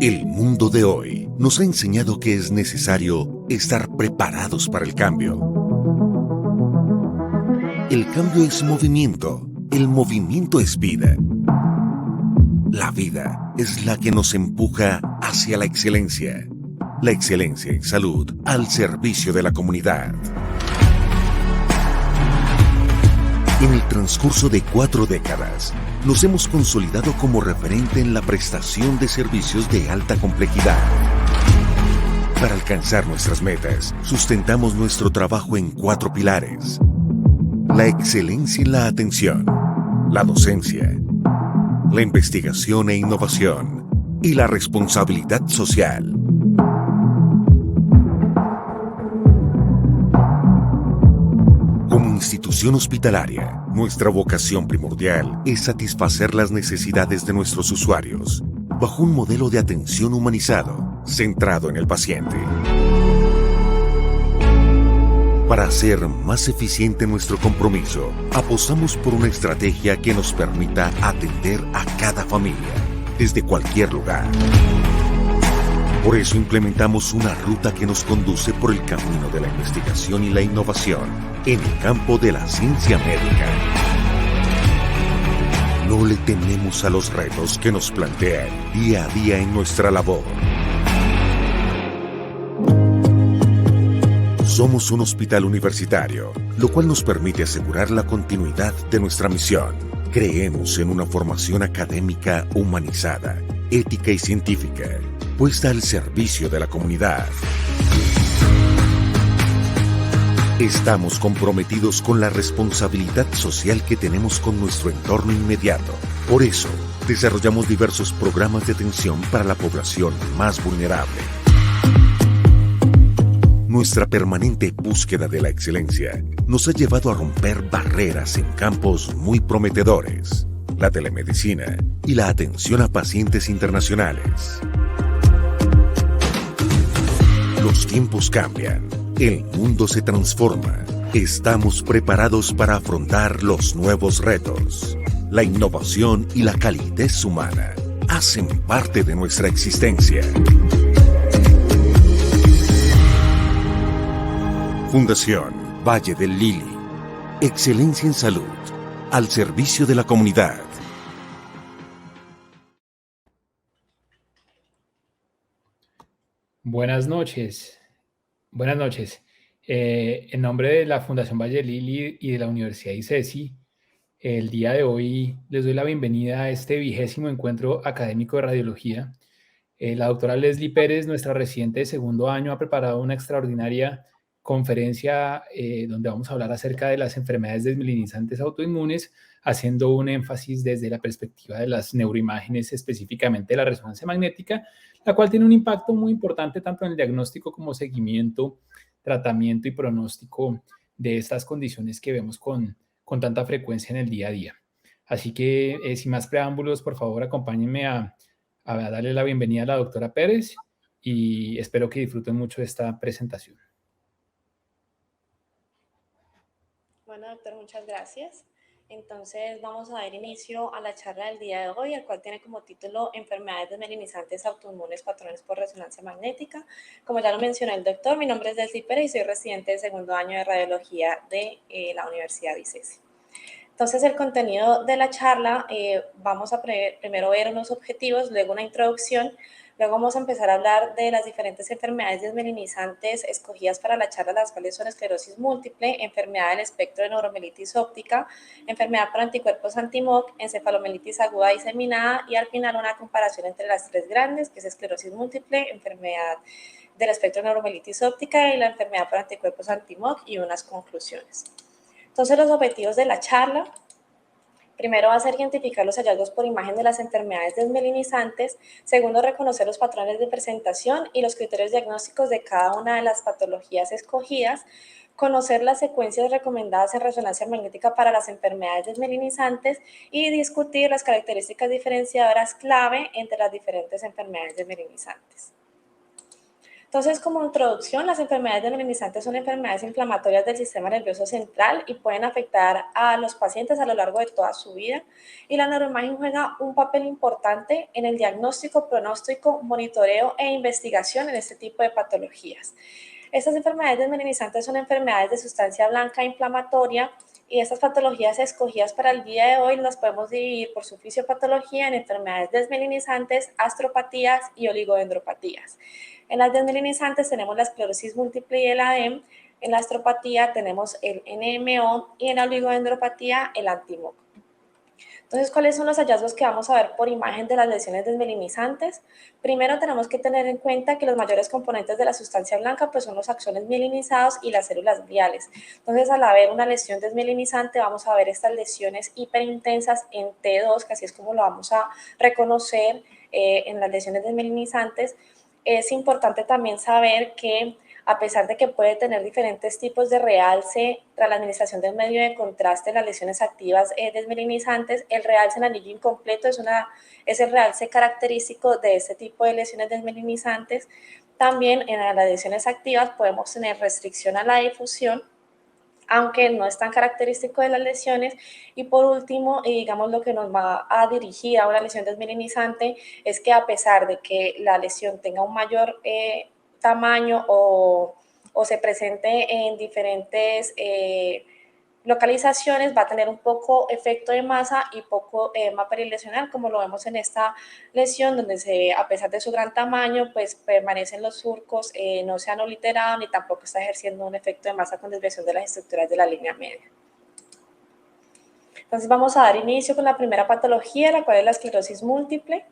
El mundo de hoy nos ha enseñado que es necesario estar preparados para el cambio. El cambio es movimiento, el movimiento es vida. La vida es la que nos empuja hacia la excelencia. La excelencia en salud al servicio de la comunidad. En el transcurso de 4 décadas, nos hemos consolidado como referente en la prestación de servicios de alta complejidad. Para alcanzar nuestras metas, sustentamos nuestro trabajo en 4 pilares: la excelencia en la atención, la docencia, la investigación e innovación y la responsabilidad social. Como institución hospitalaria, nuestra vocación primordial es satisfacer las necesidades de nuestros usuarios bajo un modelo de atención humanizado, centrado en el paciente. Para hacer más eficiente nuestro compromiso, apostamos por una estrategia que nos permita atender a cada familia, desde cualquier lugar. Por eso implementamos una ruta que nos conduce por el camino de la investigación y la innovación en el campo de la ciencia médica. No le tememos a los retos que nos plantean día a día en nuestra labor. Somos un hospital universitario, lo cual nos permite asegurar la continuidad de nuestra misión. Creemos en una formación académica humanizada, ética y científica, puesta al servicio de la comunidad. Estamos comprometidos con la responsabilidad social que tenemos con nuestro entorno inmediato. Por eso, desarrollamos diversos programas de atención para la población más vulnerable. Nuestra permanente búsqueda de la excelencia nos ha llevado a romper barreras en campos muy prometedores: la telemedicina y la atención a pacientes internacionales. Los tiempos cambian, el mundo se transforma. Estamos preparados para afrontar los nuevos retos. La innovación y la calidez humana hacen parte de nuestra existencia. Fundación Valle del Lili. Excelencia en salud, al servicio de la comunidad. Buenas noches. Buenas noches. En nombre de la Fundación Valle Lili y de la Universidad ICESI, el día de hoy les doy la bienvenida a este 20º encuentro académico de radiología. La doctora Leslie Pérez, nuestra residente de segundo año, ha preparado una extraordinaria conferencia donde vamos a hablar acerca de las enfermedades desmielinizantes autoinmunes, haciendo un énfasis desde la perspectiva de las neuroimágenes, específicamente la resonancia magnética, la cual tiene un impacto muy importante tanto en el diagnóstico como seguimiento, tratamiento y pronóstico de estas condiciones que vemos con tanta frecuencia en el día a día. Así que, sin más preámbulos, por favor, acompáñenme a darle la bienvenida a la doctora Pérez y espero que disfruten mucho de esta presentación. Bueno, doctor, muchas gracias. Entonces vamos a dar inicio a la charla del día de hoy, el cual tiene como título Enfermedades desmielinizantes autoinmunes, patrones por resonancia magnética. Como ya lo mencionó el doctor, mi nombre es Leslie Pérez y soy residente de segundo año de radiología de la Universidad ICESI. Entonces, el contenido de la charla, vamos a primero ver unos objetivos, luego una introducción. Luego vamos a empezar a hablar de las diferentes enfermedades desmielinizantes escogidas para la charla, las cuales son esclerosis múltiple, enfermedad del espectro de neuromielitis óptica, enfermedad por anticuerpos anti-MOC, encefalomelitis aguda diseminada y al final una comparación entre las 3 grandes, que es esclerosis múltiple, enfermedad del espectro de neuromielitis óptica y la enfermedad por anticuerpos anti-MOC y unas conclusiones. Entonces, los objetivos de la charla: primero va a ser identificar los hallazgos por imagen de las enfermedades desmielinizantes. Segundo, reconocer los patrones de presentación y los criterios diagnósticos de cada una de las patologías escogidas. Conocer las secuencias recomendadas en resonancia magnética para las enfermedades desmielinizantes y discutir las características diferenciadoras clave entre las diferentes enfermedades desmielinizantes. Entonces, como introducción, las enfermedades desmelinizantes son enfermedades inflamatorias del sistema nervioso central y pueden afectar a los pacientes a lo largo de toda su vida. Y la neuroimagen juega un papel importante en el diagnóstico, pronóstico, monitoreo e investigación en este tipo de patologías. Estas enfermedades desmelinizantes son enfermedades de sustancia blanca inflamatoria y estas patologías escogidas para el día de hoy las podemos dividir por su fisiopatología en enfermedades desmelinizantes, astropatías y oligodendropatías. En las desmelinizantes tenemos la esclerosis múltiple y el ADEM, en la astropatía tenemos el NMO y en la oligodendropatía el anti-MOC. Entonces, ¿cuáles son los hallazgos que vamos a ver por imagen de las lesiones desmelinizantes? Primero, tenemos que tener en cuenta que los mayores componentes de la sustancia blanca pues, son los axones mielinizados y las células gliales. Entonces, al haber una lesión desmelinizante, vamos a ver estas lesiones hiperintensas en T2, que así es como lo vamos a reconocer en las lesiones desmelinizantes. Es importante también saber que a pesar de que puede tener diferentes tipos de realce tras la administración del medio de contraste en las lesiones activas desmelinizantes, el realce en anillo incompleto es el realce característico de este tipo de lesiones desmelinizantes. También en las lesiones activas podemos tener restricción a la difusión, aunque no es tan característico de las lesiones. Y por último, digamos lo que nos va a dirigir a una lesión desmelinizante es que a pesar de que la lesión tenga un mayor tamaño o se presente en diferentes localizaciones, va a tener un poco efecto de masa y poco edema perilesional, como lo vemos en esta lesión, donde a pesar de su gran tamaño, pues permanecen los surcos, no se han obliterado ni tampoco está ejerciendo un efecto de masa con desviación de las estructuras de la línea media. Entonces vamos a dar inicio con la primera patología, la cual es la esclerosis múltiple.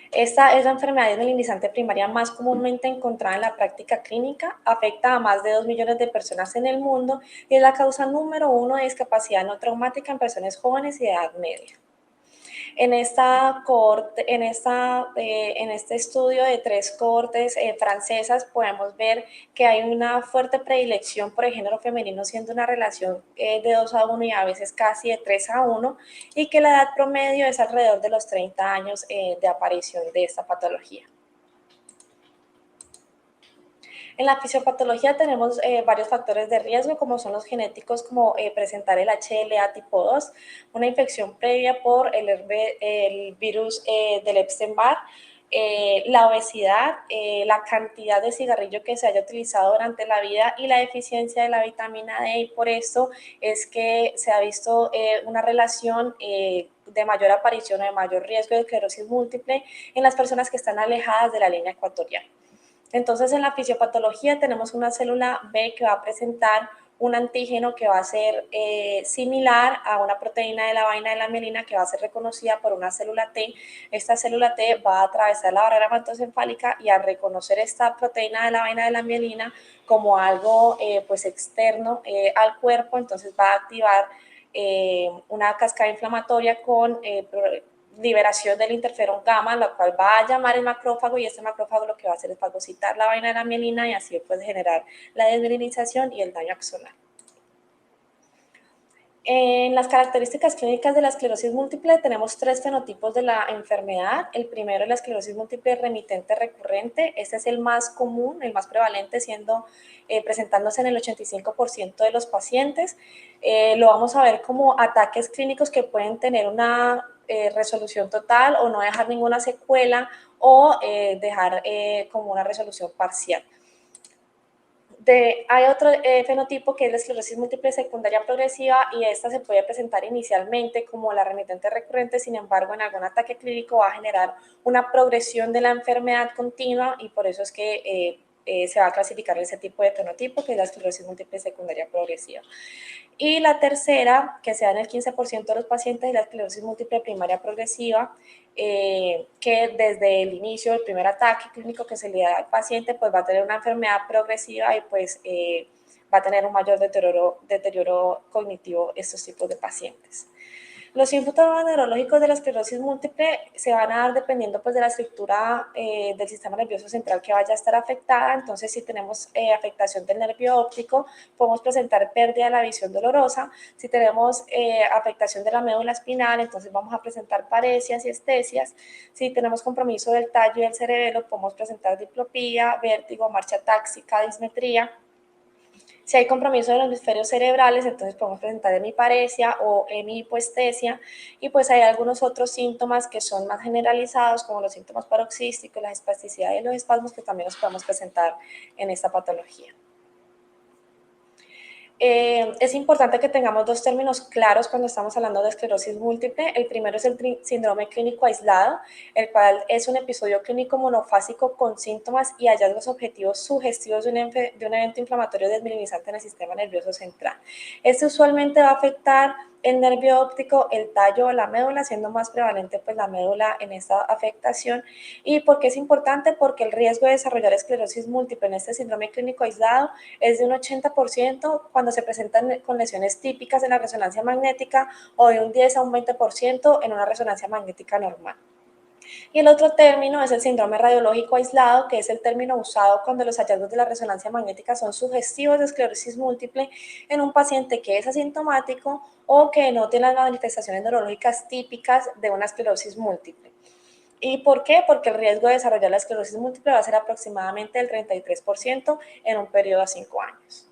Esta es la enfermedad desmelinizante primaria más comúnmente encontrada en la práctica clínica, afecta a más de 2 millones de personas en el mundo y es la causa número 1 de discapacidad no traumática en personas jóvenes y de edad media. En este estudio de 3 cohortes francesas podemos ver que hay una fuerte predilección por el género femenino, siendo una relación de 2:1 y a veces casi de 3:1, y que la edad promedio es alrededor de los 30 años de aparición de esta patología. En la fisiopatología tenemos varios factores de riesgo, como son los genéticos, como presentar el HLA tipo 2, una infección previa por el virus del Epstein-Barr, la obesidad, la cantidad de cigarrillo que se haya utilizado durante la vida y la deficiencia de la vitamina D, y por esto es que se ha visto una relación de mayor aparición o de mayor riesgo de esclerosis múltiple en las personas que están alejadas de la línea ecuatorial. Entonces, en la fisiopatología tenemos una célula B que va a presentar un antígeno que va a ser similar a una proteína de la vaina de la mielina que va a ser reconocida por una célula T. Esta célula T va a atravesar la barrera hematoencefálica y a reconocer esta proteína de la vaina de la mielina como algo pues externo al cuerpo, entonces va a activar una cascada inflamatoria con liberación del interferón gamma, la cual va a llamar el macrófago, y este macrófago lo que va a hacer es fagocitar la vaina de la mielina y así puede generar la desmielinización y el daño axonal. En las características clínicas de la esclerosis múltiple tenemos 3 fenotipos de la enfermedad. El primero es la esclerosis múltiple remitente recurrente. Este es el más común, el más prevalente, presentándose en el 85% de los pacientes. Lo vamos a ver como ataques clínicos que pueden tener una resolución total o no dejar ninguna secuela o dejar como una resolución parcial. Hay otro fenotipo que es la esclerosis múltiple secundaria progresiva, y esta se puede presentar inicialmente como la remitente recurrente, sin embargo en algún ataque clínico va a generar una progresión de la enfermedad continua y por eso es que se va a clasificar ese tipo de fenotipo que es la esclerosis múltiple secundaria progresiva. Y la tercera, que se da en el 15% de los pacientes, es la esclerosis múltiple primaria progresiva, que desde el inicio del primer ataque clínico que se le da al paciente, pues va a tener una enfermedad progresiva y pues va a tener un mayor deterioro cognitivo estos tipos de pacientes. Los síntomas neurológicos de la esclerosis múltiple se van a dar dependiendo pues, de la estructura del sistema nervioso central que vaya a estar afectada. Entonces, si tenemos afectación del nervio óptico, podemos presentar pérdida de la visión dolorosa. Si tenemos afectación de la médula espinal, entonces vamos a presentar paresias y estesias. Si tenemos compromiso del tallo y del cerebelo, podemos presentar diplopía, vértigo, marcha táxica, dismetría. Si hay compromiso de los hemisferios cerebrales, entonces podemos presentar hemiparesia o hemihipoestesia, y pues hay algunos otros síntomas que son más generalizados, como los síntomas paroxísticos, la espasticidad y los espasmos, que también los podemos presentar en esta patología. Es importante que tengamos dos términos claros cuando estamos hablando de esclerosis múltiple. El primero es el síndrome clínico aislado, el cual es un episodio clínico monofásico con síntomas y hallazgos objetivos sugestivos de un evento inflamatorio desmielinizante en el sistema nervioso central. Este usualmente va a afectar el nervio óptico, el tallo o la médula, siendo más prevalente pues la médula en esta afectación. ¿Y por qué es importante? Porque el riesgo de desarrollar esclerosis múltiple en este síndrome clínico aislado es de un 80% cuando se presentan con lesiones típicas en la resonancia magnética, o de un 10 a un 20% en una resonancia magnética normal. Y el otro término es el síndrome radiológico aislado, que es el término usado cuando los hallazgos de la resonancia magnética son sugestivos de esclerosis múltiple en un paciente que es asintomático o que no tiene las manifestaciones neurológicas típicas de una esclerosis múltiple. ¿Y por qué? Porque el riesgo de desarrollar la esclerosis múltiple va a ser aproximadamente del 33% en un periodo de 5 años.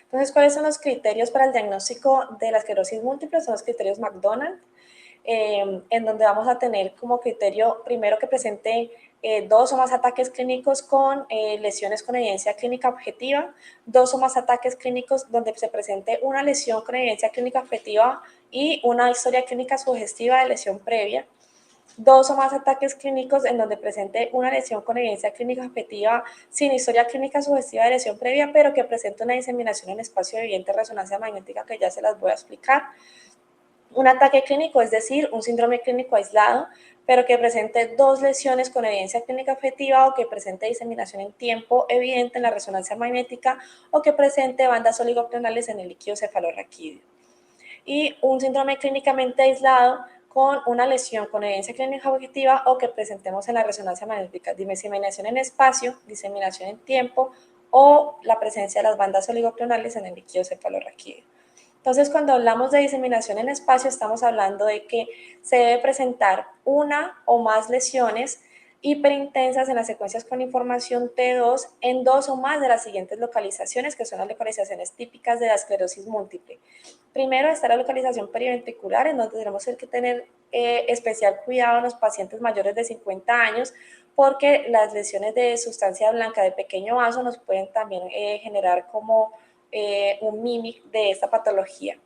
Entonces, ¿cuáles son los criterios para el diagnóstico de la esclerosis múltiple? Son los criterios McDonald, en donde vamos a tener como criterio primero que presente 2 o más ataques clínicos con lesiones con evidencia clínica objetiva, 2 o más ataques clínicos donde se presente una lesión con evidencia clínica objetiva y una historia clínica sugestiva de lesión previa, 2 o más ataques clínicos en donde presente una lesión con evidencia clínica objetiva sin historia clínica sugestiva de lesión previa, pero que presente una diseminación en espacio de evidente resonancia magnética, que ya se las voy a explicar. Un ataque clínico, es decir, un síndrome clínico aislado, pero que presente 2 lesiones con evidencia clínica objetiva, o que presente diseminación en tiempo evidente en la resonancia magnética, o que presente bandas oligoclonales en el líquido cefalorraquídeo. Y un síndrome clínicamente aislado con una lesión con evidencia clínica objetiva, o que presentemos en la resonancia magnética diseminación en espacio, diseminación en tiempo, o la presencia de las bandas oligoclonales en el líquido cefalorraquídeo. Entonces, cuando hablamos de diseminación en espacio, estamos hablando de que se debe presentar una o más lesiones hiperintensas en las secuencias con información T2 en 2 o más de las siguientes localizaciones, que son las localizaciones típicas de la esclerosis múltiple. Primero está la localización periventricular, en donde tenemos que tener especial cuidado en los pacientes mayores de 50 años, porque las lesiones de sustancia blanca de pequeño vaso nos pueden también generar como un mímic de esta patología.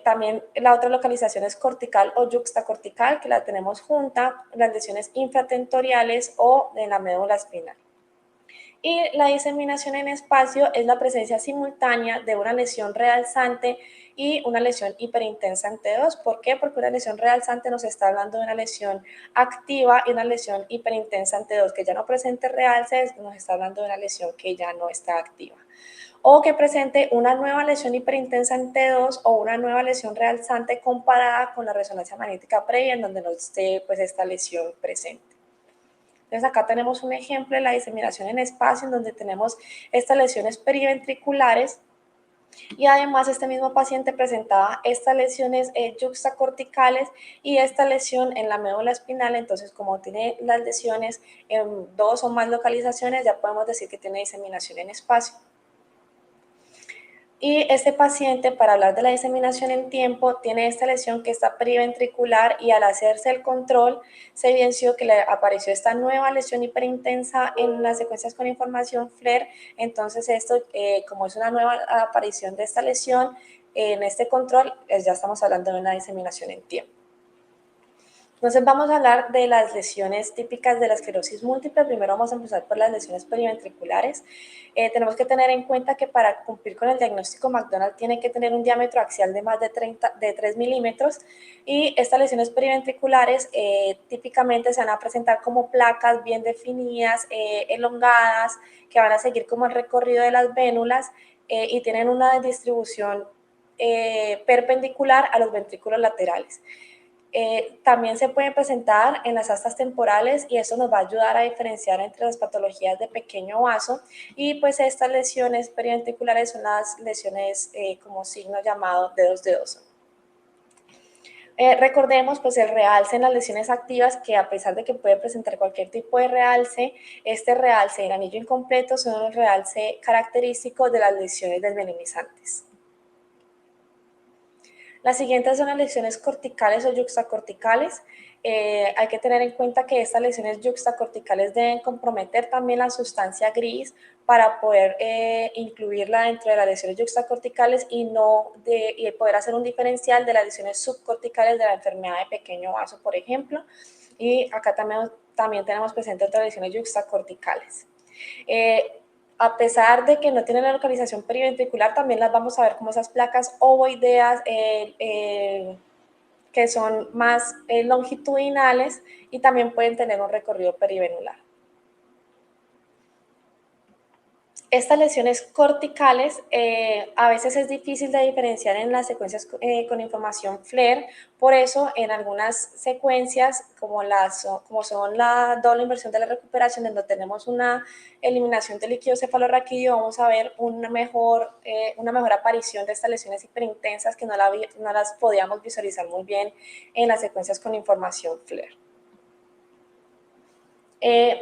También la otra localización es cortical o yuxtacortical, que la tenemos junta, las lesiones infratentoriales o en la médula espinal. Y la diseminación en espacio es la presencia simultánea de una lesión realzante y una lesión hiperintensa en T2. ¿Por qué? Porque una lesión realzante nos está hablando de una lesión activa, y una lesión hiperintensa en T2 que ya no presente realces nos está hablando de una lesión que ya no está activa. O que presente una nueva lesión hiperintensa en T2 o una nueva lesión realzante comparada con la resonancia magnética previa, en donde no esté pues esta lesión presente. Entonces acá tenemos un ejemplo de la diseminación en espacio, en donde tenemos estas lesiones periventriculares, y además este mismo paciente presentaba estas lesiones yuxtacorticales y esta lesión en la médula espinal. Entonces, como tiene las lesiones en 2 o más localizaciones, ya podemos decir que tiene diseminación en espacio. Y este paciente, para hablar de la diseminación en tiempo, tiene esta lesión que está periventricular, y al hacerse el control se evidenció que le apareció esta nueva lesión hiperintensa en las secuencias con información FLAIR. Entonces esto, como es una nueva aparición de esta lesión en este control, ya estamos hablando de una diseminación en tiempo. Entonces vamos a hablar de las lesiones típicas de la esclerosis múltiple. Primero vamos a empezar por las lesiones periventriculares. Tenemos que tener en cuenta que para cumplir con el diagnóstico McDonald tiene que tener un diámetro axial de más de 3 milímetros, y estas lesiones periventriculares típicamente se van a presentar como placas bien definidas, elongadas, que van a seguir como el recorrido de las vénulas, y tienen una distribución perpendicular a los ventrículos laterales. También se pueden presentar en las astas temporales y eso nos va a ayudar a diferenciar entre las patologías de pequeño vaso y pues estas lesiones periventriculares son las lesiones como signo llamado dedos de oso. Recordemos pues el realce en las lesiones activas, que a pesar de que puede presentar cualquier tipo de realce, este realce en anillo incompleto son el realce característico de las lesiones desmelinizantes. Las siguientes son las lesiones corticales o yuxtacorticales. Hay que tener en cuenta que estas lesiones yuxtacorticales deben comprometer también la sustancia gris para poder incluirla dentro de las lesiones yuxtacorticales y poder hacer un diferencial de las lesiones subcorticales de la enfermedad de pequeño vaso, por ejemplo. Y acá también tenemos presente otras lesiones yuxtacorticales. A pesar de que no tienen la localización periventricular, también las vamos a ver como esas placas ovoideas que son más longitudinales y también pueden tener un recorrido perivenular. Estas lesiones corticales a veces es difícil de diferenciar en las secuencias con información FLAIR, por eso en algunas secuencias como son la doble inversión de la recuperación, donde tenemos una eliminación del líquido cefalorraquídeo, vamos a ver una mejor aparición de estas lesiones hiperintensas que no las podíamos visualizar muy bien en las secuencias con información FLAIR.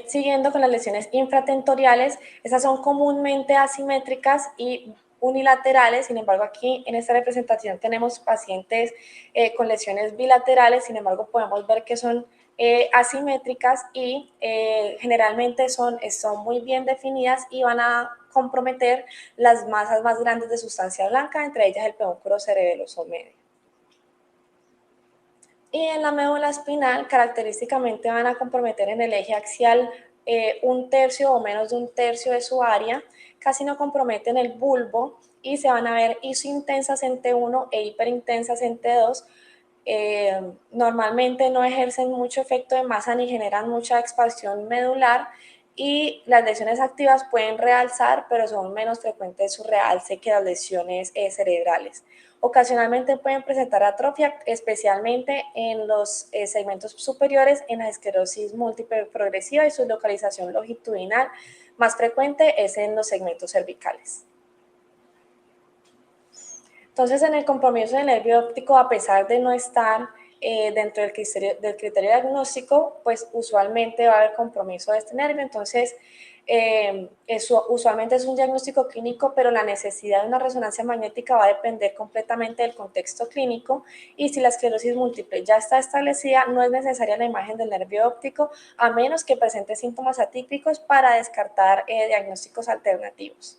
Siguiendo con las lesiones infratentoriales, estas son comúnmente asimétricas y unilaterales. Sin embargo, aquí en esta representación tenemos pacientes con lesiones bilaterales. Sin embargo, podemos ver que son asimétricas y generalmente son muy bien definidas y van a comprometer las masas más grandes de sustancia blanca, entre ellas el pedúnculo cerebeloso medio. Y en la médula espinal, característicamente van a comprometer en el eje axial un tercio o menos de un tercio de su área, casi no comprometen el bulbo y se van a ver isointensas en T1 e hiperintensas en T2. Normalmente no ejercen mucho efecto de masa ni generan mucha expansión medular y las lesiones activas pueden realzar, pero son menos frecuentes su realce que las lesiones cerebrales. Ocasionalmente pueden presentar atrofia, especialmente en los segmentos superiores en la esclerosis múltiple progresiva y su localización longitudinal más frecuente es en los segmentos cervicales. Entonces, en el compromiso del nervio óptico, a pesar de no estar dentro del criterio diagnóstico, pues usualmente va a haber compromiso de este nervio. Entonces, usualmente es un diagnóstico clínico, pero la necesidad de una resonancia magnética va a depender completamente del contexto clínico y si la esclerosis múltiple ya está establecida, no es necesaria la imagen del nervio óptico a menos que presente síntomas atípicos para descartar diagnósticos alternativos.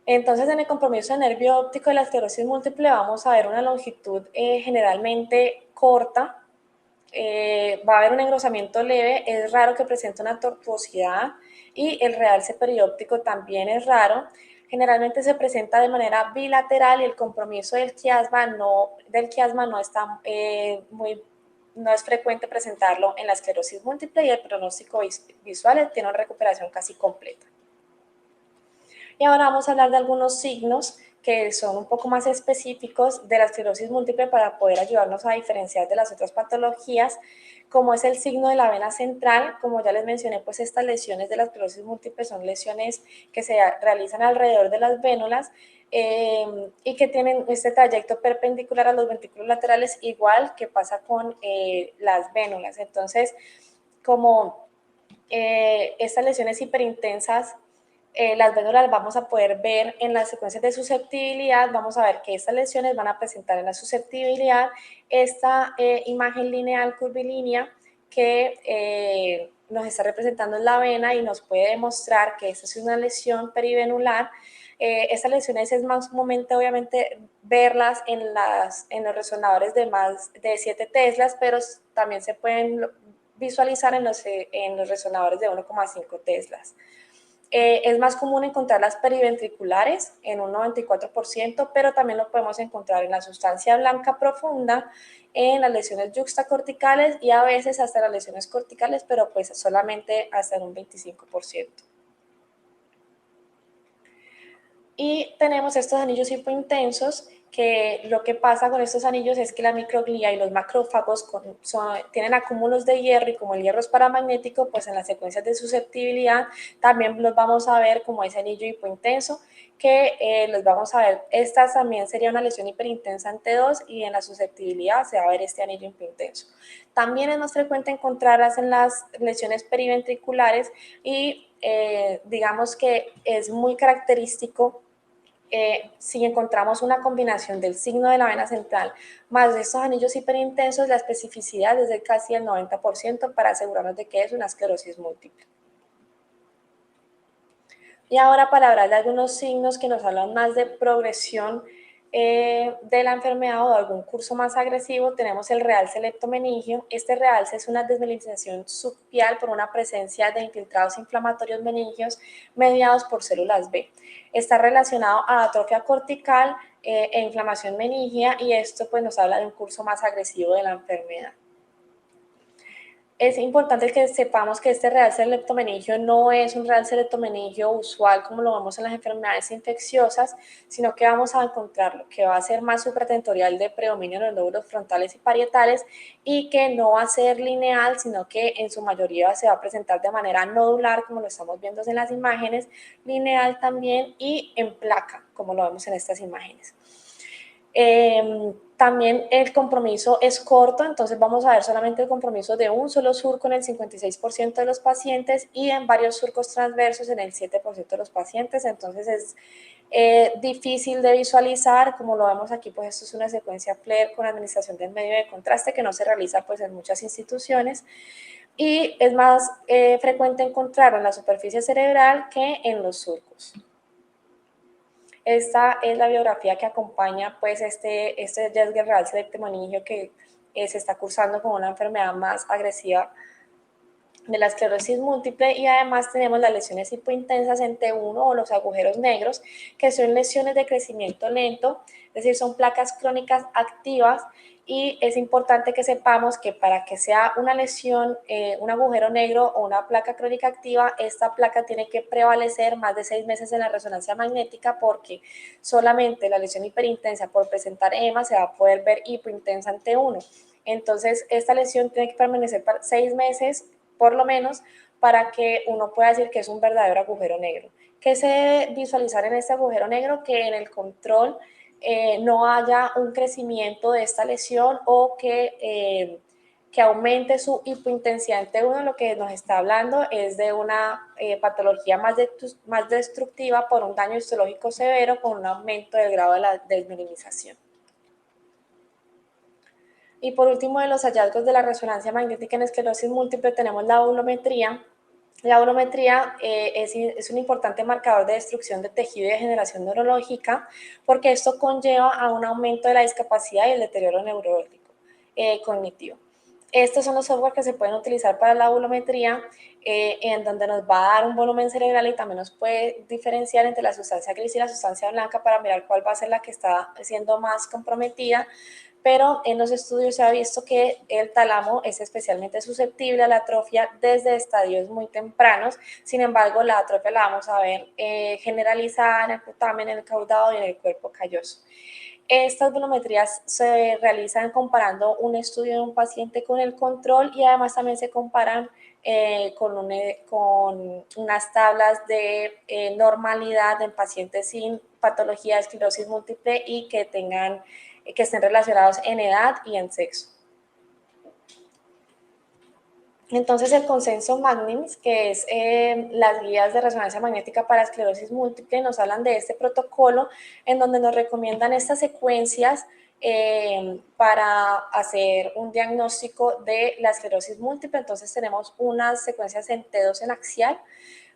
Entonces, en el compromiso de nervio óptico de la esclerosis múltiple vamos a ver una longitud generalmente corta, va a haber un engrosamiento leve, es raro que presente una tortuosidad y el realce perióptico también es raro. Generalmente se presenta de manera bilateral y el compromiso del quiasma no es frecuente presentarlo en la esclerosis múltiple y el pronóstico visual tiene una recuperación casi completa. Y ahora vamos a hablar de algunos signos que son un poco más específicos de la esclerosis múltiple para poder ayudarnos a diferenciar de las otras patologías, como es el signo de la vena central. Como ya les mencioné, pues estas lesiones de la esclerosis múltiple son lesiones que se realizan alrededor de las vénulas y que tienen este trayecto perpendicular a los ventrículos laterales, igual que pasa con las vénulas. Entonces, como estas lesiones hiperintensas, las vénulas vamos a poder ver en las secuencias de susceptibilidad, vamos a ver que estas lesiones van a presentar en la susceptibilidad esta imagen lineal curvilínea que nos está representando en la vena y nos puede demostrar que esta es una lesión perivenular. Estas lesiones es más comúnmente obviamente verlas en los resonadores de más de 7 teslas, pero también se pueden visualizar en los resonadores de 1,5 teslas. Es más común encontrarlas periventriculares en un 94%, pero también lo podemos encontrar en la sustancia blanca profunda, en las lesiones yuxtacorticales y a veces hasta las lesiones corticales, pero pues solamente hasta en un 25%. Y tenemos estos anillos hipointensos, que lo que pasa con estos anillos es que la microglia y los macrófagos tienen acúmulos de hierro, y como el hierro es paramagnético, pues en las secuencias de susceptibilidad también los vamos a ver como ese anillo hipointenso, que los vamos a ver. Esta también sería una lesión hiperintensa en T2, y en la susceptibilidad se va a ver este anillo hipointenso. También es más frecuente encontrarlas en las lesiones periventriculares, y digamos que es muy característico si encontramos una combinación del signo de la vena central más de estos anillos hiperintensos, la especificidad es de casi el 90% para asegurarnos de que es una esclerosis múltiple. Y ahora, para hablar de algunos signos que nos hablan más de progresión de la enfermedad o de algún curso más agresivo, tenemos el realce leptomeningio. Este realce es una desmelinización subpial por una presencia de infiltrados inflamatorios meningios mediados por células B. Está relacionado a atrofia cortical e inflamación meningia, y esto pues nos habla de un curso más agresivo de la enfermedad. Es importante que sepamos que este realce leptomeningio no es un realce leptomeningio usual como lo vemos en las enfermedades infecciosas, sino que vamos a encontrarlo que va a ser más supratentorial de predominio en los lóbulos frontales y parietales, y que no va a ser lineal, sino que en su mayoría se va a presentar de manera nodular, como lo estamos viendo en las imágenes, lineal también, y en placa, como lo vemos en estas imágenes. También el compromiso es corto, entonces vamos a ver solamente el compromiso de un solo surco en el 56% de los pacientes, y en varios surcos transversos en el 7% de los pacientes. Entonces es difícil de visualizar, como lo vemos aquí, pues esto es una secuencia FLAIR con administración del medio de contraste, que no se realiza pues en muchas instituciones, y es más frecuente encontrarlo en la superficie cerebral que en los surcos. Esta es la biografía que acompaña pues este realce leptomeningio que se está cursando con una enfermedad más agresiva de la esclerosis múltiple. Y además tenemos las lesiones hipointensas en T1 o los agujeros negros, que son lesiones de crecimiento lento, es decir, son placas crónicas activas. Y es importante que sepamos que para que sea una lesión, un agujero negro o una placa crónica activa, esta placa tiene que prevalecer más de 6 meses en la resonancia magnética, porque solamente la lesión hiperintensa por presentar EMA se va a poder ver hipointensa en T1. Entonces, esta lesión tiene que permanecer 6 meses por lo menos para que uno pueda decir que es un verdadero agujero negro. ¿Qué se debe visualizar en este agujero negro? Que en el control no haya un crecimiento de esta lesión, o que aumente su hipointensidad en T1. Lo que nos está hablando es de una patología más destructiva por un daño histológico severo con un aumento del grado de la desminimización. Y por último, de los hallazgos de la resonancia magnética en esclerosis múltiple, tenemos la volumetría. La volumetría es un importante marcador de destrucción de tejido y de degeneración neurológica, porque esto conlleva a un aumento de la discapacidad y el deterioro neurológico cognitivo. Estos son los software que se pueden utilizar para la volumetría, en donde nos va a dar un volumen cerebral, y también nos puede diferenciar entre la sustancia gris y la sustancia blanca para mirar cuál va a ser la que está siendo más comprometida. Pero en los estudios se ha visto que el tálamo es especialmente susceptible a la atrofia desde estadios muy tempranos. Sin embargo, la atrofia la vamos a ver generalizada en el putamen, en el caudado y en el cuerpo calloso. Estas volumetrías se realizan comparando un estudio de un paciente con el control, y además también se comparan con unas tablas de normalidad en pacientes sin patología de esclerosis múltiple y que estén relacionados en edad y en sexo. Entonces, el consenso Magnims, que es las guías de resonancia magnética para esclerosis múltiple, nos hablan de este protocolo en donde nos recomiendan estas secuencias para hacer un diagnóstico de la esclerosis múltiple. Entonces, tenemos unas secuencias en T2 en axial.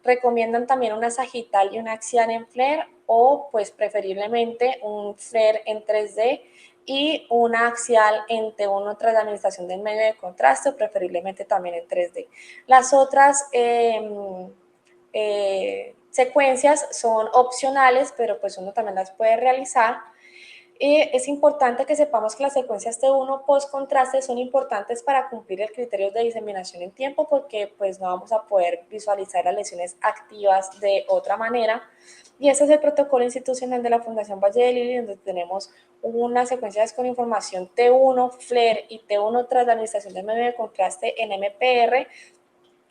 Recomiendan también una sagital y una axial en FLAIR, o pues preferiblemente un FLAIR en 3D y una axial en T1 tras la administración del medio de contraste, o preferiblemente también en 3D. Las otras secuencias son opcionales, pero pues uno también las puede realizar. Y es importante que sepamos que las secuencias T1 post-contraste son importantes para cumplir el criterio de diseminación en tiempo, porque pues no vamos a poder visualizar las lesiones activas de otra manera. Y ese es el protocolo institucional de la Fundación Valle de Lili, donde tenemos unas secuencias con información T1, FLAIR y T1 tras la administración del medio de contraste en MPR,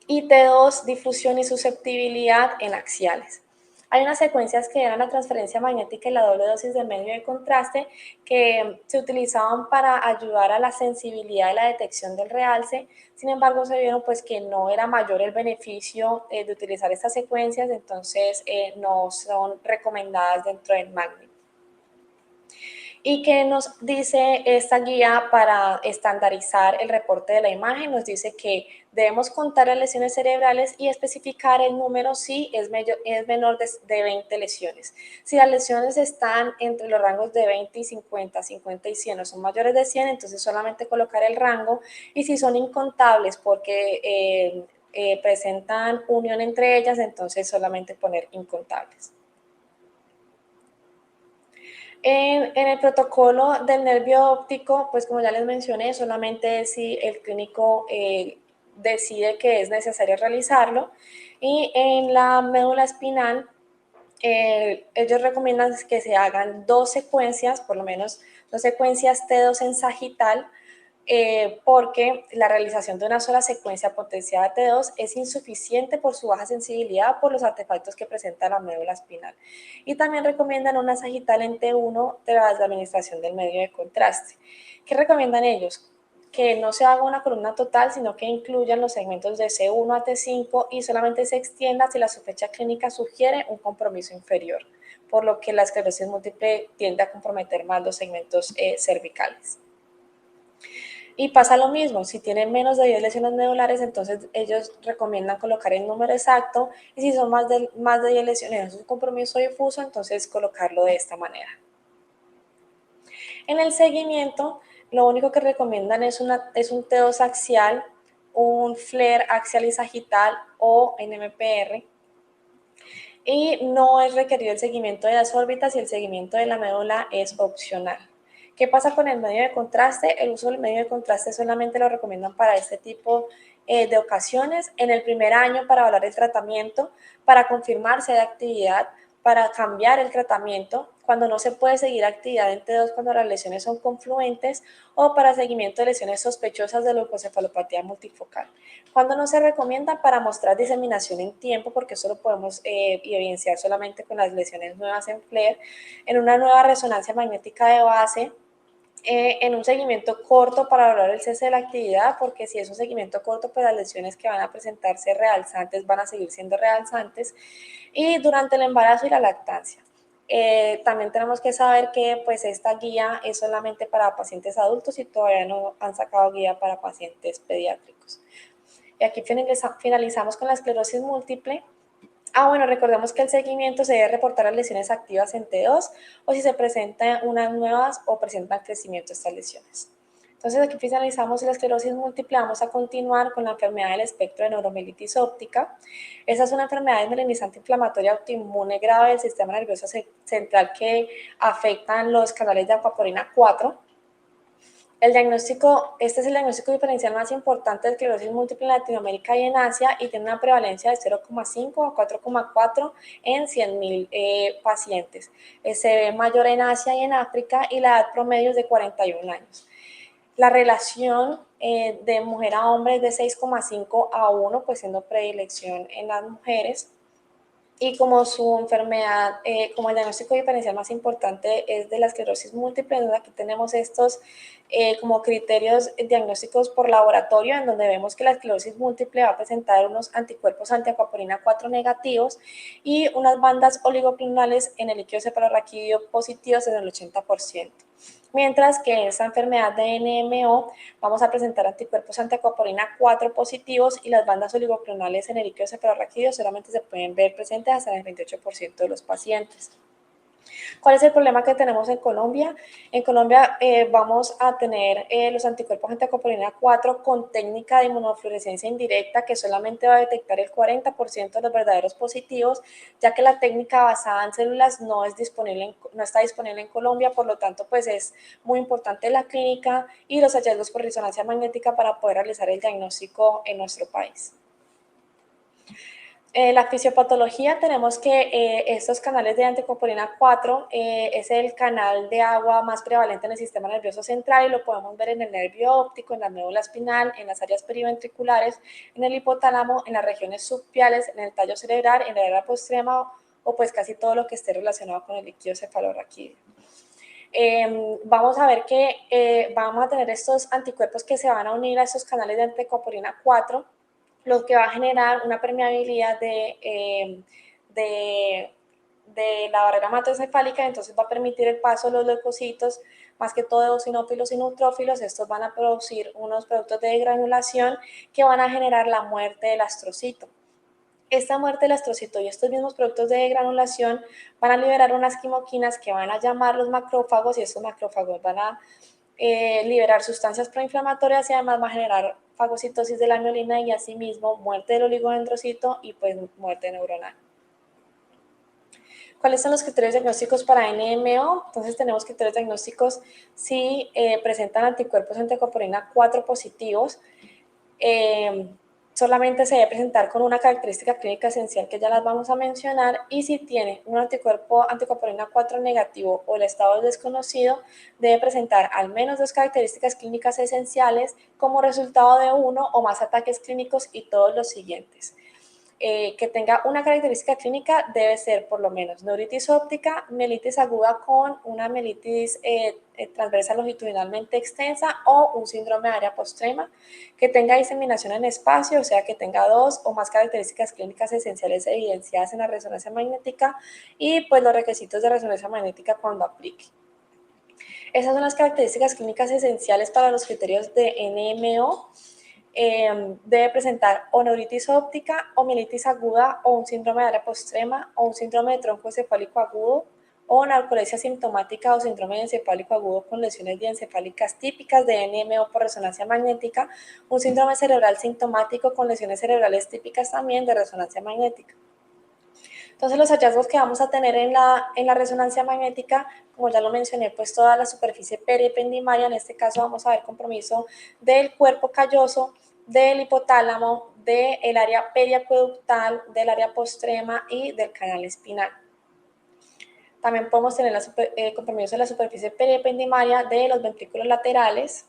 y T2, difusión y susceptibilidad en axiales. Hay unas secuencias que eran la transferencia magnética y la doble dosis de medio de contraste que se utilizaban para ayudar a la sensibilidad de la detección del realce. Sin embargo, se vieron pues que no era mayor el beneficio de utilizar estas secuencias, entonces no son recomendadas dentro del MAGNIT. ¿Y qué nos dice esta guía para estandarizar el reporte de la imagen? Nos dice que debemos contar las lesiones cerebrales y especificar el número si es menor de 20 lesiones. Si las lesiones están entre los rangos de 20 y 50, 50 y 100 o son mayores de 100, entonces solamente colocar el rango, y si son incontables porque presentan unión entre ellas, entonces solamente poner incontables. En el protocolo del nervio óptico, pues como ya les mencioné, solamente si el clínico decide que es necesario realizarlo. Y en la médula espinal, ellos recomiendan que se hagan 2 secuencias, por lo menos 2 secuencias T2 en sagital, porque la realización de una sola secuencia potenciada T2 es insuficiente por su baja sensibilidad por los artefactos que presenta la médula espinal. Y también recomiendan una sagital en T1 tras la administración del medio de contraste. ¿Qué recomiendan ellos? Que no se haga una columna total, sino que incluyan los segmentos de C1 a T5 y solamente se extienda si la sospecha clínica sugiere un compromiso inferior, por lo que la esclerosis múltiple tiende a comprometer más los segmentos cervicales. Y pasa lo mismo, si tienen menos de 10 lesiones medulares, entonces ellos recomiendan colocar el número exacto, y si son más de 10 lesiones, es un compromiso difuso, entonces colocarlo de esta manera. En el seguimiento, lo único que recomiendan es un T2 axial, un FLAIR axial y sagital o NMPR, y no es requerido el seguimiento de las órbitas, y el seguimiento de la médula es opcional. ¿Qué pasa con el medio de contraste? El uso del medio de contraste solamente lo recomiendan para este tipo de ocasiones, en el primer año para evaluar el tratamiento, para confirmar si hay actividad, para cambiar el tratamiento, cuando no se puede seguir actividad en T2 cuando las lesiones son confluentes, o para seguimiento de lesiones sospechosas de leucocefalopatía multifocal. Cuando no se recomienda, para mostrar diseminación en tiempo, porque eso lo podemos evidenciar solamente con las lesiones nuevas en FLAIR, en una nueva resonancia magnética de base, en un seguimiento corto para valorar el cese de la actividad, porque si es un seguimiento corto, pues las lesiones que van a presentarse realzantes van a seguir siendo realzantes, y durante el embarazo y la lactancia. También tenemos que saber que pues esta guía es solamente para pacientes adultos y todavía no han sacado guía para pacientes pediátricos. Y aquí finalizamos con la esclerosis múltiple. Bueno, recordemos que el seguimiento se debe reportar las lesiones activas en T2 o si se presentan unas nuevas o presentan crecimiento estas lesiones. Entonces aquí finalizamos la esclerosis múltiple. Vamos a continuar con la enfermedad del espectro de neuromielitis óptica. Esa es una enfermedad desmelenizante inflamatoria autoinmune grave del sistema nervioso central que afectan los canales de acuaporina 4. Este es el diagnóstico diferencial más importante de esclerosis múltiple en Latinoamérica y en Asia, y tiene una prevalencia de 0,5 a 4,4 en 100.000 pacientes. Se ve mayor en Asia y en África, y la edad promedio es de 41 años. La relación de mujer a hombre es de 6,5 a 1, pues siendo predilección en las mujeres. Y como su enfermedad, como el diagnóstico diferencial más importante es de la esclerosis múltiple, entonces aquí tenemos estos como criterios diagnósticos por laboratorio, en donde vemos que la esclerosis múltiple va a presentar unos anticuerpos antiacuaporina 4 negativos y unas bandas oligoclonales en el líquido cefalorraquídeo positivas en el 80%. Mientras que en esta enfermedad de NMO vamos a presentar anticuerpos antiacuaporina 4 positivos, y las bandas oligoclonales en el líquido cefalorraquídeo solamente se pueden ver presentes hasta en el 28% de los pacientes. ¿Cuál es el problema que tenemos en Colombia? En Colombia vamos a tener los anticuerpos antiacopolina 4 con técnica de inmunofluorescencia indirecta que solamente va a detectar el 40% de los verdaderos positivos, ya que la técnica basada en células no está disponible en Colombia, por lo tanto pues es muy importante la clínica y los hallazgos por resonancia magnética para poder realizar el diagnóstico en nuestro país. La fisiopatología tenemos que estos canales de antiacopolina 4 es el canal de agua más prevalente en el sistema nervioso central y lo podemos ver en el nervio óptico, en la médula espinal, en las áreas periventriculares, en el hipotálamo, en las regiones subpiales, en el tallo cerebral, en el área postrema o pues casi todo lo que esté relacionado con el líquido cefalorraquídeo. Vamos a ver que vamos a tener estos anticuerpos que se van a unir a estos canales de antiacopolina 4, lo que va a generar una permeabilidad de la barrera hematoencefálica, entonces va a permitir el paso de los leucocitos, más que todo de eosinófilos y neutrófilos. Estos van a producir unos productos de degranulación que van a generar la muerte del astrocito. Esta muerte del astrocito y estos mismos productos de degranulación van a liberar unas quimoquinas que van a llamar los macrófagos y estos macrófagos van a liberar sustancias proinflamatorias y además va a generar fagocitosis de la mielina y asimismo muerte del oligodendrocito y pues muerte neuronal. ¿Cuáles son los criterios diagnósticos para NMO? Entonces tenemos criterios diagnósticos si presentan anticuerpos antiacopolina 4 positivos. Solamente se debe presentar con una característica clínica esencial que ya las vamos a mencionar y si tiene un anticuerpo antiacopolina 4 negativo o el estado es desconocido, debe presentar al menos 2 características clínicas esenciales como resultado de uno o más ataques clínicos y todos los siguientes. Que tenga una característica clínica debe ser por lo menos neuritis óptica, mielitis aguda con una mielitis transversa longitudinalmente extensa o un síndrome de área postrema, que tenga diseminación en espacio, o sea que tenga 2 o más características clínicas esenciales evidenciadas en la resonancia magnética y pues los requisitos de resonancia magnética cuando aplique. Esas son las características clínicas esenciales para los criterios de NMO. Debe presentar o neuritis óptica o mielitis aguda o un síndrome de área postrema o un síndrome de tronco encefálico agudo o narcolepsia sintomática o síndrome de encefálico agudo con lesiones diencefálicas típicas de NMO por resonancia magnética, un síndrome cerebral sintomático con lesiones cerebrales típicas también de resonancia magnética. Entonces los hallazgos que vamos a tener en la resonancia magnética, como ya lo mencioné, pues toda la superficie periependimaria, en este caso vamos a ver compromiso del cuerpo calloso, del hipotálamo, del área periacueductal, del área postrema y del canal espinal. También podemos tener compromiso de la superficie periependimaria de los ventrículos laterales,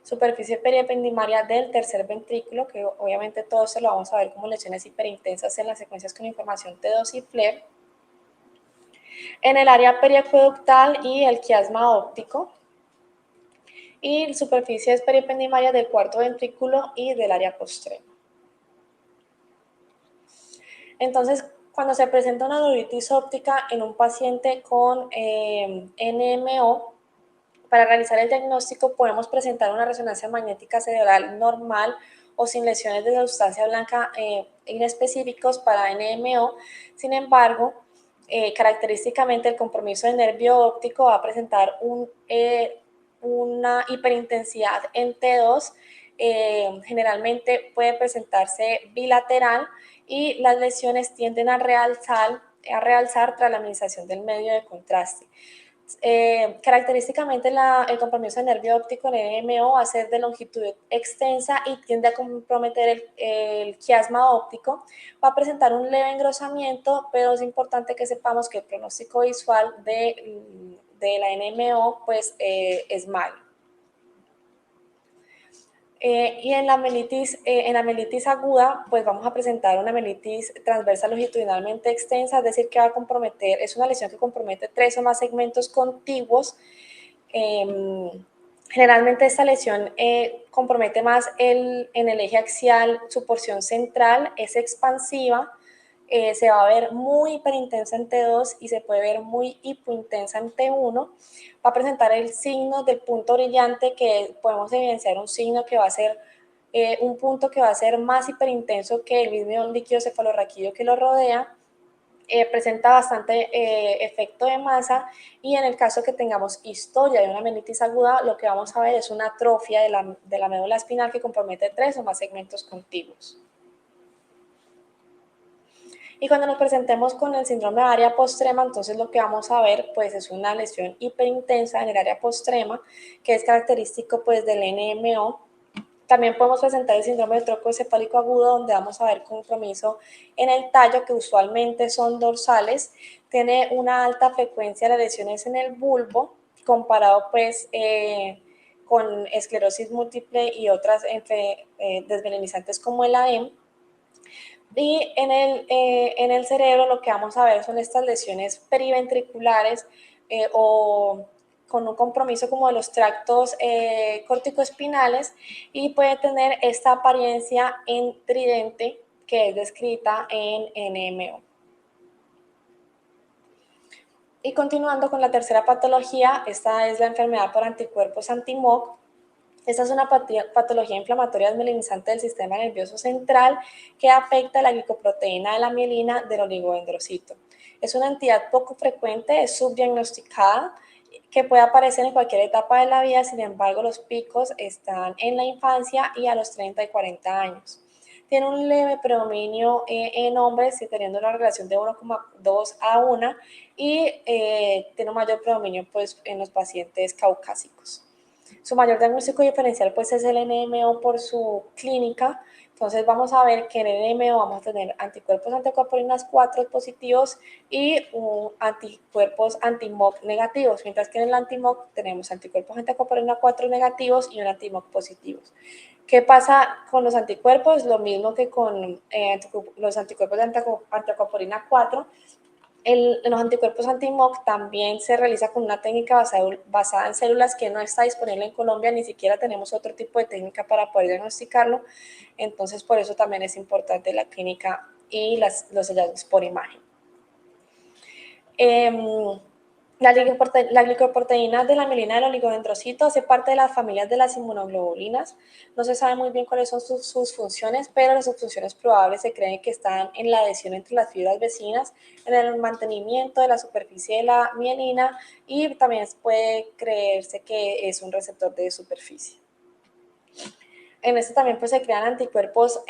superficie periependimaria del tercer ventrículo, que obviamente todo esto lo vamos a ver como lesiones hiperintensas en las secuencias con información T2 y FLAIR, en el área periacueductal y el quiasma óptico, y superficies periependimarias del cuarto ventrículo y del área postrema. Entonces, cuando se presenta una neuritis óptica en un paciente con NMO, para realizar el diagnóstico podemos presentar una resonancia magnética cerebral normal o sin lesiones de sustancia blanca inespecíficos para NMO. Sin embargo, característicamente el compromiso del nervio óptico va a presentar una hiperintensidad en T2, generalmente puede presentarse bilateral y las lesiones tienden a realzar tras la administración del medio de contraste. Característicamente el compromiso del nervio óptico en NMO va a ser de longitud extensa y tiende a comprometer el quiasma óptico. Va a presentar un leve engrosamiento, pero es importante que sepamos que el pronóstico visual de la NMO pues, es malo. Y en la mielitis aguda, pues vamos a presentar una mielitis transversa longitudinalmente extensa, es decir, que va a comprometer, es una lesión que compromete 3 o más segmentos contiguos. Generalmente esta lesión compromete más en el eje axial, su porción central es expansiva, se va a ver muy hiperintensa en T2 y se puede ver muy hipointensa en T1. Va a presentar el signo del punto brillante, que podemos evidenciar un signo que va a ser un punto que va a ser más hiperintenso que el mismo líquido cefalorraquídeo que lo rodea. presenta bastante efecto de masa, y en el caso que tengamos historia de una mielitis aguda, lo que vamos a ver es una atrofia de la médula espinal que compromete 3 o más segmentos contiguos. Y cuando nos presentemos con el síndrome de área postrema, entonces lo que vamos a ver pues es una lesión hiperintensa en el área postrema, que es característico pues del NMO. También podemos presentar el síndrome de tronco encefálico agudo, donde vamos a ver compromiso en el tallo, que usualmente son dorsales. Tiene una alta frecuencia de lesiones en el bulbo, comparado pues con esclerosis múltiple y otras desmelinizantes como el AEM. Y en el cerebro lo que vamos a ver son estas lesiones periventriculares o con un compromiso como de los tractos corticoespinales, y puede tener esta apariencia en tridente que es descrita en NMO. Y continuando con la tercera patología, esta es la enfermedad por anticuerpos anti-MOC. Esta es una patología inflamatoria desmelinizante del sistema nervioso central que afecta la glicoproteína de la mielina del oligodendrocito. Es una entidad poco frecuente, es subdiagnosticada, que puede aparecer en cualquier etapa de la vida. Sin embargo, los picos están en la infancia y a los 30 y 40 años. Tiene un leve predominio en hombres, teniendo una relación de 1,2 a 1, y tiene un mayor predominio pues, en los pacientes caucásicos. Su mayor diagnóstico diferencial pues es el NMO por su clínica. Entonces vamos a ver que en el NMO vamos a tener anticuerpos antiaquapolinas 4 positivos y anticuerpos anti-MOC negativos, mientras que en el anti-MOC tenemos anticuerpos antiaquapolina 4 negativos y un anti-MOC positivos. ¿Qué pasa con los anticuerpos? Lo mismo que con los anticuerpos de antiaquapolina 4. Los anticuerpos anti-MOC también se realiza con una técnica basada en células que no está disponible en Colombia, ni siquiera tenemos otro tipo de técnica para poder diagnosticarlo. Entonces, por eso también es importante la clínica y los hallazgos por imagen. La glicoproteína de la mielina del oligodendrocito hace parte de las familias de las inmunoglobulinas. No se sabe muy bien cuáles son sus funciones, pero las funciones probables se creen que están en la adhesión entre las fibras vecinas, en el mantenimiento de la superficie de la mielina, y también puede creerse que es un receptor de superficie. En este también pues, se crean anticuerpos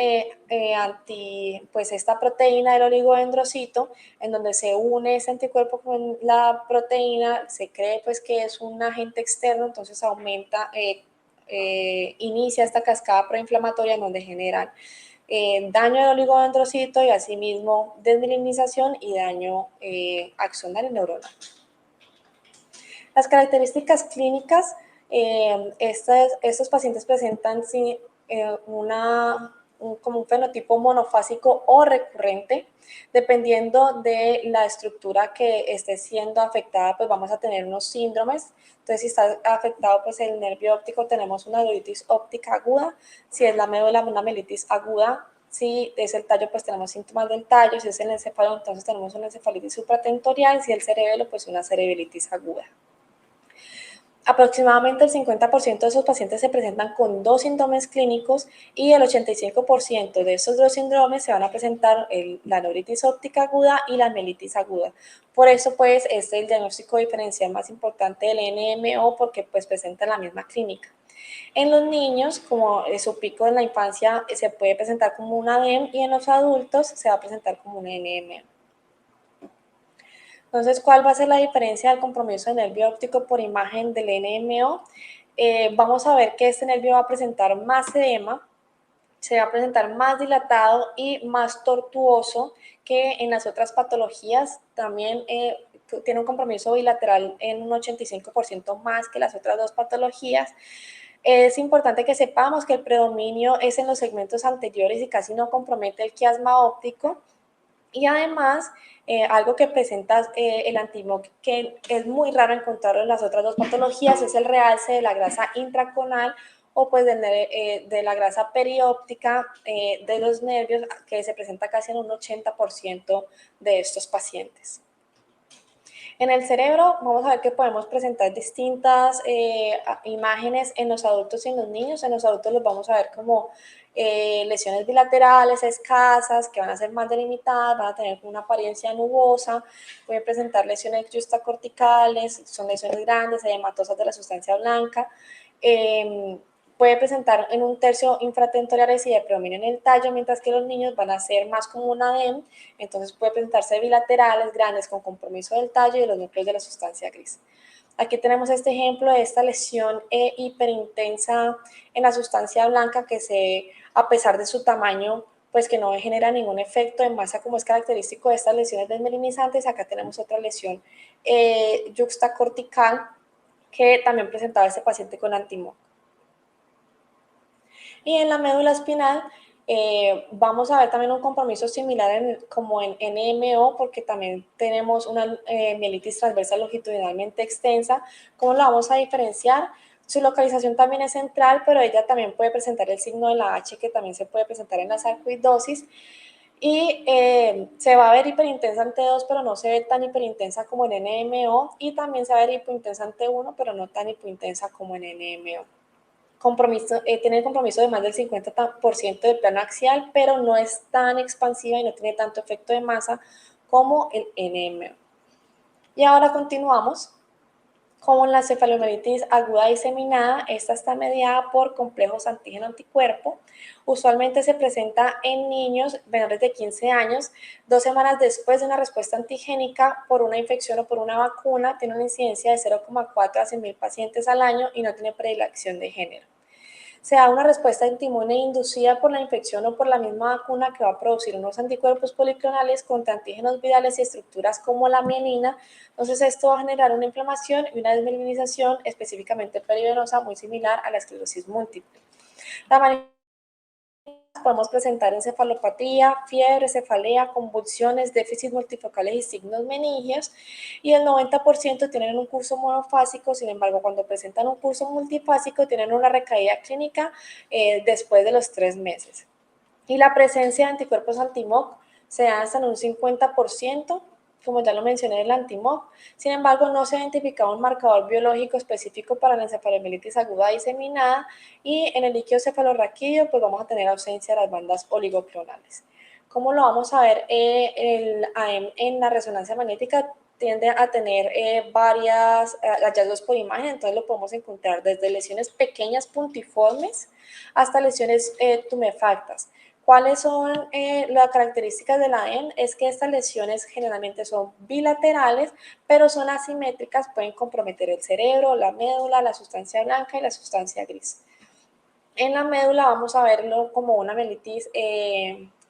pues, esta proteína del oligodendrocito, en donde se une ese anticuerpo con la proteína, se cree pues, que es un agente externo, entonces aumenta, inicia esta cascada proinflamatoria en donde generan daño del oligodendrocito y asimismo desmielinización y daño axonal y neuronal. Las características clínicas. Estos pacientes presentan como un fenotipo monofásico o recurrente. Dependiendo de la estructura que esté siendo afectada, pues vamos a tener unos síndromes. Entonces, si está afectado pues, el nervio óptico, tenemos una neuritis óptica aguda. Si es la médula, una mielitis aguda. Si es el tallo, pues tenemos síntomas del tallo. Si es el encéfalo, entonces tenemos una encefalitis supratentorial. Si es el cerebelo, pues una cerebritis aguda. Aproximadamente el 50% de esos pacientes se presentan con 2 síndromes clínicos, y el 85% de esos 2 síndromes se van a presentar la neuritis óptica aguda y la mielitis aguda. Por eso, pues, es el diagnóstico diferencial más importante del NMO, porque pues presenta la misma clínica. En los niños, como su pico en la infancia se puede presentar como una ADEM, y en los adultos se va a presentar como un NMO. Entonces, ¿cuál va a ser la diferencia del compromiso del nervio óptico por imagen del NMO? Vamos a ver que este nervio va a presentar más edema, se va a presentar más dilatado y más tortuoso que en las otras patologías. También tiene un compromiso bilateral en un 85% más que las otras 2 patologías. Es importante que sepamos que el predominio es en los segmentos anteriores y casi no compromete el quiasma óptico. Y además, algo que presenta el anti-MOC, que es muy raro encontrarlo en las otras 2 patologías, es el realce de la grasa intraconal o pues de la grasa perióptica de los nervios, que se presenta casi en un 80% de estos pacientes. En el cerebro vamos a ver que podemos presentar distintas imágenes en los adultos y en los niños. En los adultos los vamos a ver como lesiones bilaterales escasas que van a ser más delimitadas, van a tener una apariencia nubosa, pueden presentar lesiones juxtacorticales, son lesiones grandes, edematosas de la sustancia blanca, puede presentar en un tercio infratentoriales y de predominio en el tallo, mientras que los niños van a ser más como un ADEM, entonces puede presentarse bilaterales grandes con compromiso del tallo y de los núcleos de la sustancia gris. Aquí tenemos este ejemplo de esta lesión hiperintensa en la sustancia blanca que a pesar de su tamaño, pues que no genera ningún efecto en masa como es característico de estas lesiones desmelinizantes. Acá tenemos otra lesión yuxtacortical que también presentaba este paciente con anti-MOC. Y en la médula espinal vamos a ver también un compromiso similar como en NMO, porque también tenemos una mielitis transversal longitudinalmente extensa. ¿Cómo lo vamos a diferenciar? Su localización también es central, pero ella también puede presentar el signo de la H, que también se puede presentar en la sarcoidosis. Y se va a ver hiperintensa en T2, pero no se ve tan hiperintensa como en NMO. Y también se va a ver hipointensa en T1, pero no tan hipointensa como en NMO. Tiene el compromiso de más del 50% de plano axial, pero no es tan expansiva y no tiene tanto efecto de masa como el NMO. Y ahora continuamos con la cefalomielitis aguda diseminada. Esta está mediada por complejos antígeno-anticuerpo. Usualmente se presenta en niños menores de 15 años, 2 semanas después de una respuesta antigénica por una infección o por una vacuna. Tiene una incidencia de 0,4 a 100.000 pacientes al año y no tiene predilección de género. Se da una respuesta antiinmune inducida por la infección o por la misma vacuna que va a producir unos anticuerpos policlonales contra antígenos virales y estructuras como la mielina. Entonces esto va a generar una inflamación y una desmielinización específicamente perivenosa muy similar a la esclerosis múltiple. La podemos presentar encefalopatía, fiebre, cefalea, convulsiones, déficit multifocales y signos meningios, y el 90% tienen un curso monofásico. Sin embargo, cuando presentan un curso multifásico tienen una recaída clínica después de los 3 meses. Y la presencia de anticuerpos anti-MOC se da hasta en un 50%, como ya lo mencioné, el anti-MOC. Sin embargo, no se ha identificado un marcador biológico específico para la encefalomielitis aguda diseminada, y en el líquido cefalorraquídeo pues vamos a tener ausencia de las bandas oligoclonales. ¿Cómo lo vamos a ver? El AM en la resonancia magnética tiende a tener varias hallazgos por imagen, entonces lo podemos encontrar desde lesiones pequeñas puntiformes hasta lesiones tumefactas. ¿Cuáles son las características de la AEM? Es que estas lesiones generalmente son bilaterales, pero son asimétricas, pueden comprometer el cerebro, la médula, la sustancia blanca y la sustancia gris. En la médula vamos a verlo como una mielitis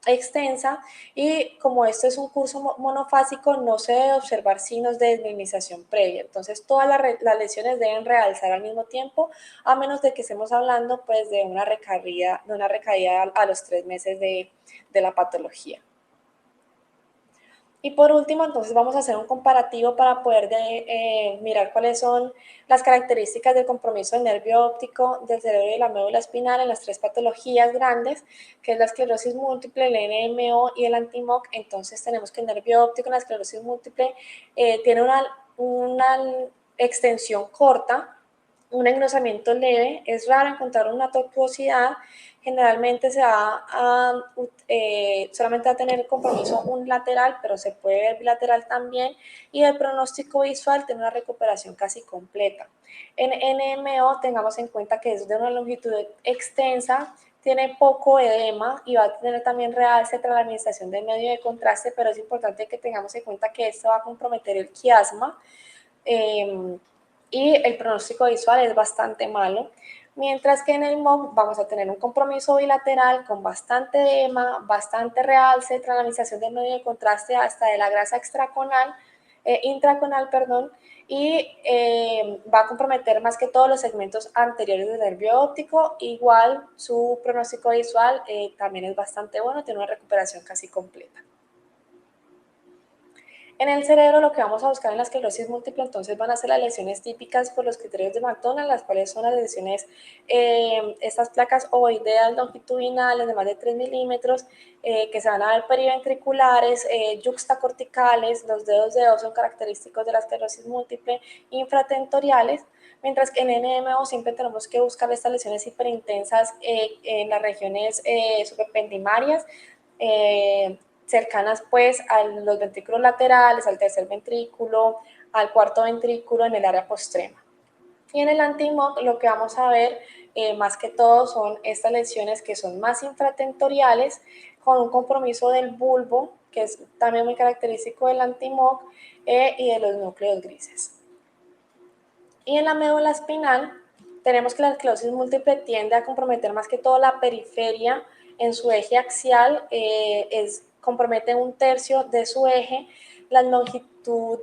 extensa, y como esto es un curso monofásico no se debe observar signos de desmielinización previa. Entonces todas las lesiones deben realzar al mismo tiempo, a menos de que estemos hablando pues de una recaída a los 3 meses de la patología. Y por último, entonces vamos a hacer un comparativo para poder mirar cuáles son las características del compromiso del nervio óptico del cerebro y de la médula espinal en las 3 patologías grandes, que es la esclerosis múltiple, el NMO y el anti-MOC. Entonces tenemos que el nervio óptico en la esclerosis múltiple tiene una extensión corta, un engrosamiento leve, es raro encontrar una tortuosidad. Generalmente se va solamente va a tener compromiso unilateral, pero se puede ver bilateral también, y el pronóstico visual tiene una recuperación casi completa. En NMO tengamos en cuenta que es de una longitud extensa, tiene poco edema y va a tener también realce tras la administración del medio de contraste, pero es importante que tengamos en cuenta que esto va a comprometer el quiasma y el pronóstico visual es bastante malo. Mientras que en el MOC vamos a tener un compromiso bilateral con bastante edema, bastante realce, tras la administración del medio de contraste hasta de la grasa intraconal, y va a comprometer más que todos los segmentos anteriores del nervio óptico. Igual su pronóstico visual también es bastante bueno, tiene una recuperación casi completa. En el cerebro lo que vamos a buscar en la esclerosis múltiple entonces van a ser las lesiones típicas por los criterios de McDonald, las cuales son las lesiones, estas placas ovoideas longitudinales de más de 3 milímetros, que se van a ver periventriculares, yuxtacorticales. Los dedos de son característicos de la esclerosis múltiple, infratentoriales, mientras que en NMO siempre tenemos que buscar estas lesiones hiperintensas en las regiones suprapendimarias, cercanas pues a los ventrículos laterales, al tercer ventrículo, al cuarto ventrículo en el área postrema. Y en el anti-MOC lo que vamos a ver más que todo son estas lesiones que son más infratentoriales, con un compromiso del bulbo, que es también muy característico del anti-MOC, y de los núcleos grises. Y en la médula espinal tenemos que la esclerosis múltiple tiende a comprometer más que todo la periferia en su eje axial, compromete 1/3 de su eje, la longitud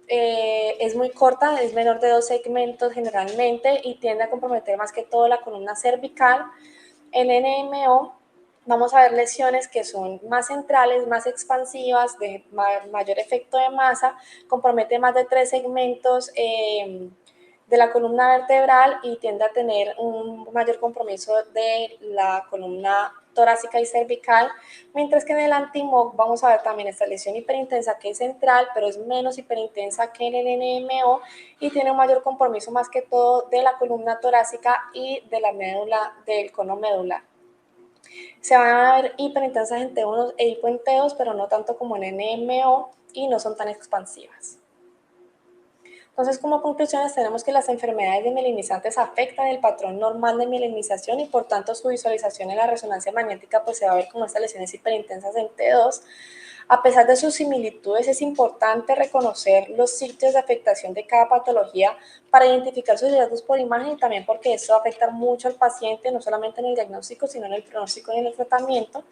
es muy corta, es menor de 2 segmentos generalmente y tiende a comprometer más que todo la columna cervical. En NMO vamos a ver lesiones que son más centrales, más expansivas, de mayor efecto de masa, compromete más de 3 segmentos de la columna vertebral y tiende a tener un mayor compromiso de la columna torácica y cervical, mientras que en el anti-MOC vamos a ver también esta lesión hiperintensa que es central, pero es menos hiperintensa que en el NMO y tiene un mayor compromiso más que todo de la columna torácica y de la médula, del cono medular. Se van a ver hiperintensas en T1 e hipo en T2, pero no tanto como en NMO y no son tan expansivas. Entonces, como conclusiones, tenemos que las enfermedades desmielinizantes afectan el patrón normal de mielinización y, por tanto, su visualización en la resonancia magnética pues, se va a ver como estas lesiones hiperintensas en T2. A pesar de sus similitudes, es importante reconocer los sitios de afectación de cada patología para identificar sus riesgos por imagen y también porque esto va a afectar mucho al paciente, no solamente en el diagnóstico, sino en el pronóstico y en el tratamiento.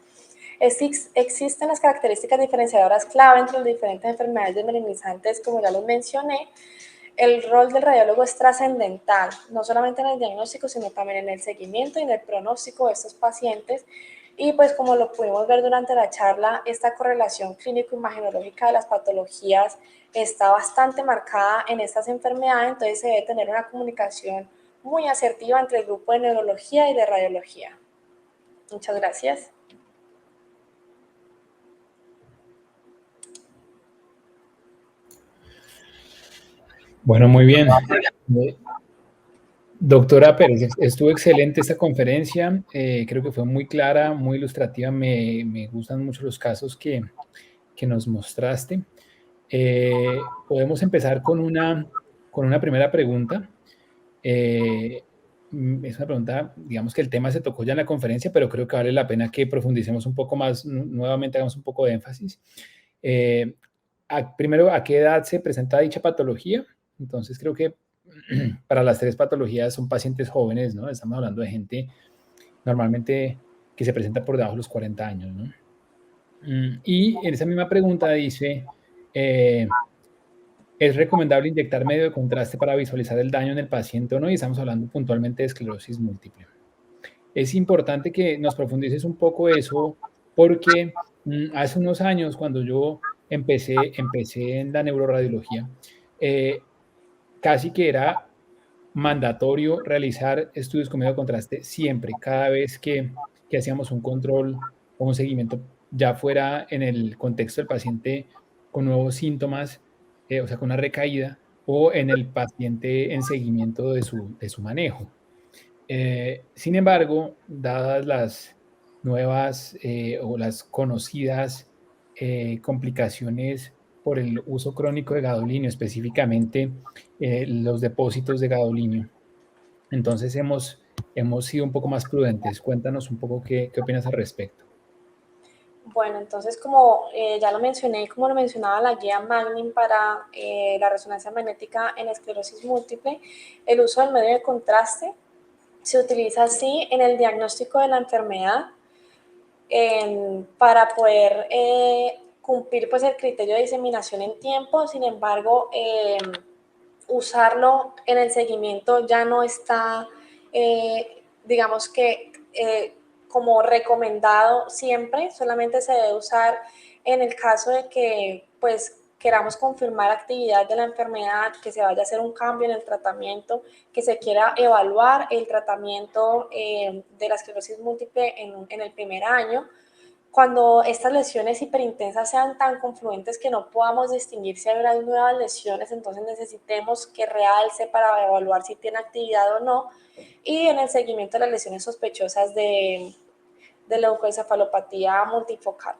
Existen las características diferenciadoras clave entre las diferentes enfermedades desmielinizantes, como ya los mencioné. El rol del radiólogo es trascendental, no solamente en el diagnóstico, sino también en el seguimiento y en el pronóstico de estos pacientes. Y pues como lo pudimos ver durante la charla, esta correlación clínico-imagenológica de las patologías está bastante marcada en estas enfermedades, entonces se debe tener una comunicación muy asertiva entre el grupo de neurología y de radiología. Muchas gracias. Bueno, muy bien. Doctora Pérez, estuvo excelente esta conferencia, creo que fue muy clara, muy ilustrativa, me gustan mucho los casos que nos mostraste. Podemos empezar con una primera pregunta. Es una pregunta, digamos que el tema se tocó ya en la conferencia, pero creo que vale la pena que profundicemos un poco más, nuevamente hagamos un poco de énfasis. Primero, ¿a qué edad se presenta dicha patología? Entonces, creo que para las 3 patologías son pacientes jóvenes, ¿no? Estamos hablando de gente normalmente que se presenta por debajo de los 40 años, ¿no? Y en esa misma pregunta dice, ¿es recomendable inyectar medio de contraste para visualizar el daño en el paciente o no? Y estamos hablando puntualmente de esclerosis múltiple. Es importante que nos profundices un poco eso, porque hace unos años, cuando yo empecé en la neuroradiología, casi que era mandatorio realizar estudios con medio de contraste siempre, cada vez que hacíamos un control o un seguimiento, ya fuera en el contexto del paciente con nuevos síntomas, o sea, con una recaída, o en el paciente en seguimiento de su manejo. Sin embargo, dadas las nuevas o las conocidas complicaciones por el uso crónico de gadolinio, específicamente los depósitos de gadolinio, entonces hemos sido un poco más prudentes. Cuéntanos un poco qué opinas al respecto. Bueno, entonces como ya lo mencioné, como lo mencionaba la guía Magnin para la resonancia magnética en esclerosis múltiple, el uso del medio de contraste se utiliza así en el diagnóstico de la enfermedad para poder cumplir pues, el criterio de diseminación en tiempo. Sin embargo, usarlo en el seguimiento ya no está, digamos que, como recomendado siempre, solamente se debe usar en el caso de que pues queramos confirmar actividad de la enfermedad, que se vaya a hacer un cambio en el tratamiento, que se quiera evaluar el tratamiento de la esclerosis múltiple en el primer año, cuando estas lesiones hiperintensas sean tan confluentes que no podamos distinguir si hay unas nuevas lesiones, entonces necesitemos que realce para evaluar si tiene actividad o no, y en el seguimiento de las lesiones sospechosas de leucoencefalopatía multifocal.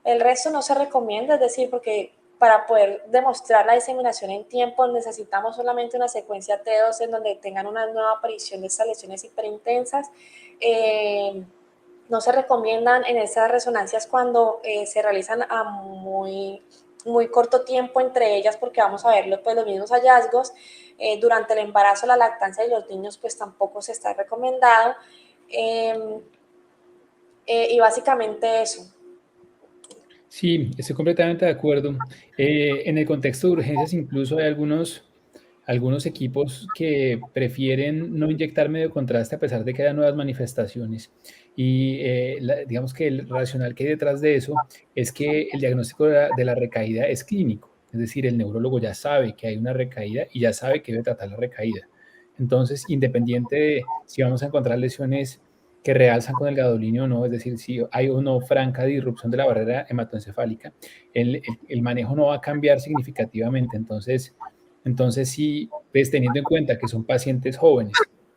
El resto no se recomienda, es decir, porque para poder demostrar la diseminación en tiempo necesitamos solamente una secuencia T2 en donde tengan una nueva aparición de estas lesiones hiperintensas. No se recomiendan en esas resonancias cuando se realizan a muy corto tiempo entre ellas, porque vamos a ver pues, los mismos hallazgos. Durante el embarazo, la lactancia de los niños pues tampoco se está recomendado. Y básicamente eso. Sí, estoy completamente de acuerdo. En el contexto de urgencias incluso hay algunos equipos que prefieren no inyectar medio contraste a pesar de que haya nuevas manifestaciones. Y digamos que el racional que hay detrás de eso es que el diagnóstico de la recaída es clínico. Es decir, el neurólogo ya sabe que hay una recaída y ya sabe que debe tratar la recaída. Entonces, independiente de si vamos a encontrar lesiones que realzan con el gadolinio o no, es decir, si hay o no franca disrupción de la barrera hematoencefálica, el manejo no va a cambiar significativamente. Entonces sí, pues, teniendo en cuenta que son pacientes jóvenes,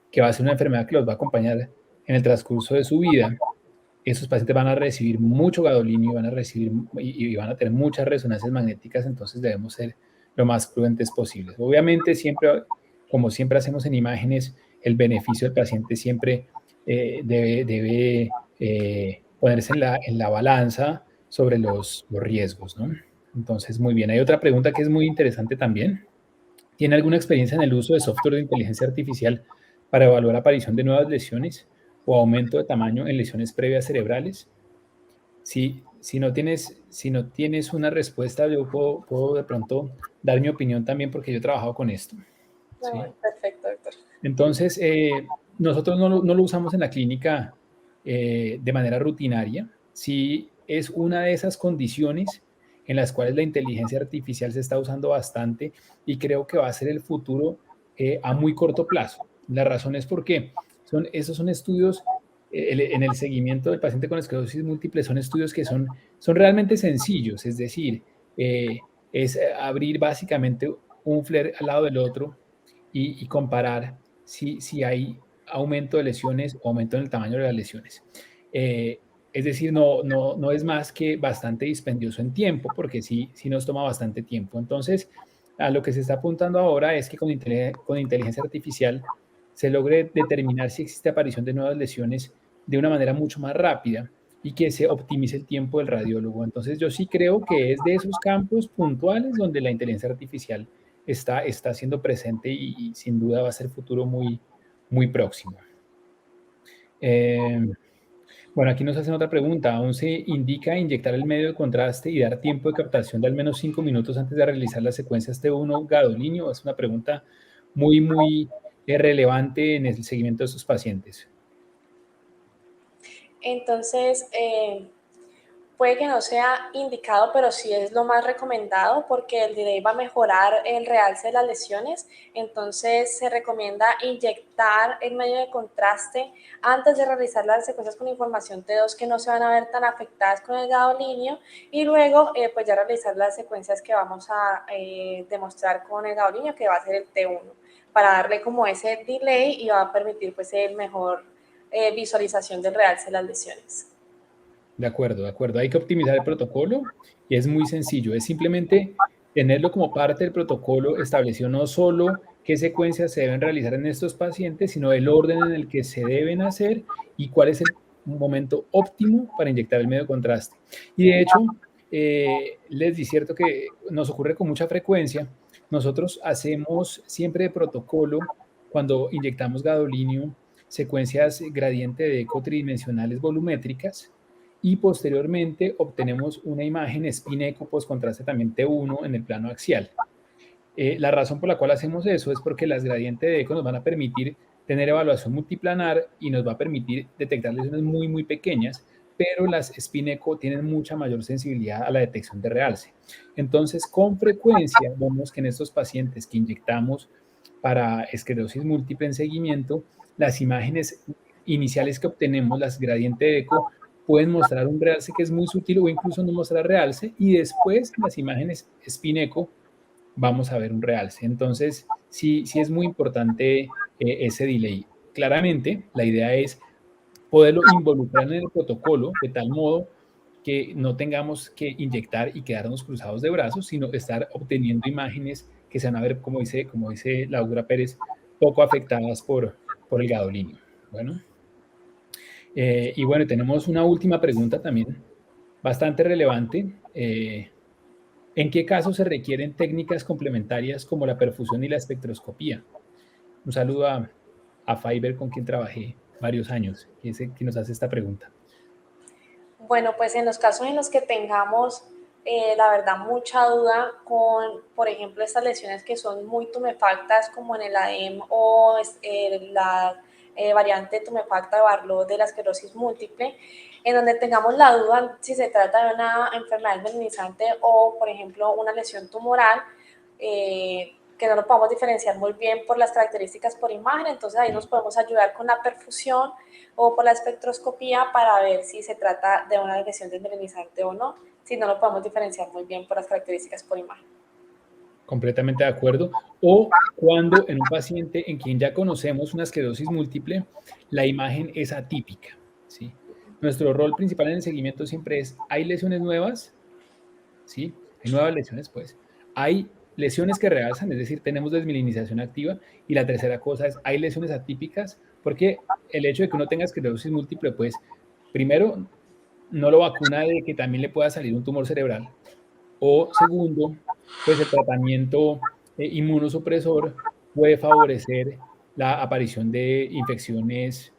que va a ser una enfermedad que los va a acompañar en el transcurso de su vida, esos pacientes van a recibir mucho gadolinio van a recibir y van a tener muchas resonancias magnéticas, entonces debemos ser lo más prudentes posibles. Obviamente, siempre, como siempre hacemos en imágenes, el beneficio del paciente siempre debe ponerse en la balanza sobre los riesgos, ¿no? Entonces, muy bien. Hay otra pregunta que es muy interesante también. ¿Tiene alguna experiencia en el uso de software de inteligencia artificial para evaluar la aparición de nuevas lesiones o aumento de tamaño en lesiones previas cerebrales? Si no tienes una respuesta, yo puedo de pronto dar mi opinión también porque yo he trabajado con esto. ¿Sí? Perfecto, doctor. Entonces, nosotros no lo usamos en la clínica de manera rutinaria. Sí, es una de esas condiciones en las cuales la inteligencia artificial se está usando bastante y creo que va a ser el futuro a muy corto plazo. La razón es porque esos son estudios en el seguimiento del paciente con esclerosis múltiple, son estudios que son realmente sencillos, es decir, es abrir básicamente un flare al lado del otro y comparar si hay aumento de lesiones o aumento en el tamaño de las lesiones. Es decir, no es más que bastante dispendioso en tiempo, porque sí nos toma bastante tiempo. Entonces, a lo que se está apuntando ahora es que con inteligencia artificial se logre determinar si existe aparición de nuevas lesiones de una manera mucho más rápida y que se optimice el tiempo del radiólogo. Entonces, yo sí creo que es de esos campos puntuales donde la inteligencia artificial está siendo presente y sin duda va a ser futuro muy, muy próximo. Bueno, aquí nos hacen otra pregunta. ¿Aún se indica inyectar el medio de contraste y dar tiempo de captación de al menos 5 minutos antes de realizar las secuencias T1 gadolinio? Es una pregunta muy, muy relevante en el seguimiento de estos pacientes. Entonces, puede que no sea indicado, pero sí es lo más recomendado porque el delay va a mejorar el realce de las lesiones. Entonces, se recomienda inyectar el medio de contraste antes de realizar las secuencias con información T2 que no se van a ver tan afectadas con el gadolinio y luego pues ya realizar las secuencias que vamos a demostrar con el gadolinio, que va a ser el T1, para darle como ese delay y va a permitir pues el mejor visualización del realce de las lesiones. De acuerdo. Hay que optimizar el protocolo y es muy sencillo. Es simplemente tenerlo como parte del protocolo establecido, no solo qué secuencias se deben realizar en estos pacientes, sino el orden en el que se deben hacer y cuál es el momento óptimo para inyectar el medio de contraste. Y de hecho, les disierto que nos ocurre con mucha frecuencia. Nosotros hacemos siempre de protocolo, cuando inyectamos gadolinio, secuencias gradiente de eco tridimensionales volumétricas, y posteriormente obtenemos una imagen spin eco post contraste también T1 en el plano axial. La razón por la cual hacemos eso es porque las gradientes de eco nos van a permitir tener evaluación multiplanar y nos va a permitir detectar lesiones muy, muy pequeñas, pero las spin eco tienen mucha mayor sensibilidad a la detección de realce. Entonces, con frecuencia vemos que en estos pacientes que inyectamos para esclerosis múltiple en seguimiento, las imágenes iniciales que obtenemos, las gradientes de eco, pueden mostrar un realce que es muy sutil o incluso no mostrar realce, y después en las imágenes spin-echo vamos a ver un realce. Entonces, sí es muy importante ese delay. Claramente, la idea es poderlo involucrar en el protocolo de tal modo que no tengamos que inyectar y quedarnos cruzados de brazos, sino estar obteniendo imágenes que se van a ver, como dice la doctora Pérez, poco afectadas por el gadolinio. Bueno, y bueno, tenemos una última pregunta también, bastante relevante. ¿En qué casos se requieren técnicas complementarias como la perfusión y la espectroscopía? Un saludo a Fiverr, con quien trabajé varios años, que nos hace esta pregunta. Bueno, pues en los casos en los que tengamos, la verdad, mucha duda con, por ejemplo, estas lesiones que son muy tumefactas, como en el AEM o la variante tumefacta de Barlow de la esclerosis múltiple, en donde tengamos la duda si se trata de una enfermedad desmelinizante o, por ejemplo, una lesión tumoral, que no lo podemos diferenciar muy bien por las características por imagen, entonces ahí nos podemos ayudar con la perfusión o por la espectroscopía para ver si se trata de una lesión desmelinizante o no, si no lo podemos diferenciar muy bien por las características por imagen. Completamente de acuerdo. O cuando en un paciente en quien ya conocemos una esclerosis múltiple, la imagen es atípica, ¿sí? Nuestro rol principal en el seguimiento siempre es, ¿hay lesiones nuevas? ¿Sí? Hay nuevas lesiones, pues. Hay lesiones que realzan, es decir, tenemos desmielinización activa. Y la tercera cosa es, hay lesiones atípicas, porque el hecho de que uno tenga esclerosis múltiple, pues, primero, no lo vacuna de que también le pueda salir un tumor cerebral. O segundo, pues el tratamiento inmunosupresor puede favorecer la aparición de infecciones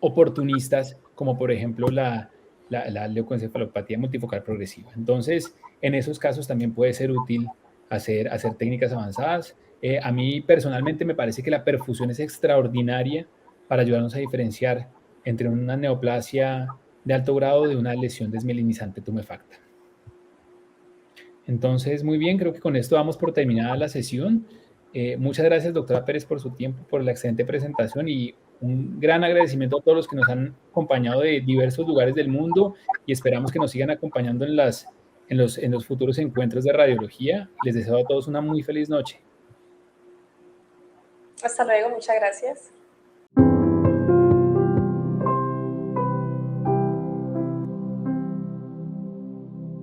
oportunistas, como por ejemplo la leucoencefalopatía multifocal progresiva. Entonces, en esos casos también puede ser útil hacer técnicas avanzadas. A mí personalmente me parece que la perfusión es extraordinaria para ayudarnos a diferenciar entre una neoplasia de alto grado de una lesión desmielinizante tumefacta. Entonces, muy bien, creo que con esto damos por terminada la sesión. Muchas gracias, doctora Pérez, por su tiempo, por la excelente presentación, y un gran agradecimiento a todos los que nos han acompañado de diversos lugares del mundo, y esperamos que nos sigan acompañando en los futuros encuentros de radiología. Les deseo a todos una muy feliz noche. Hasta luego, muchas gracias.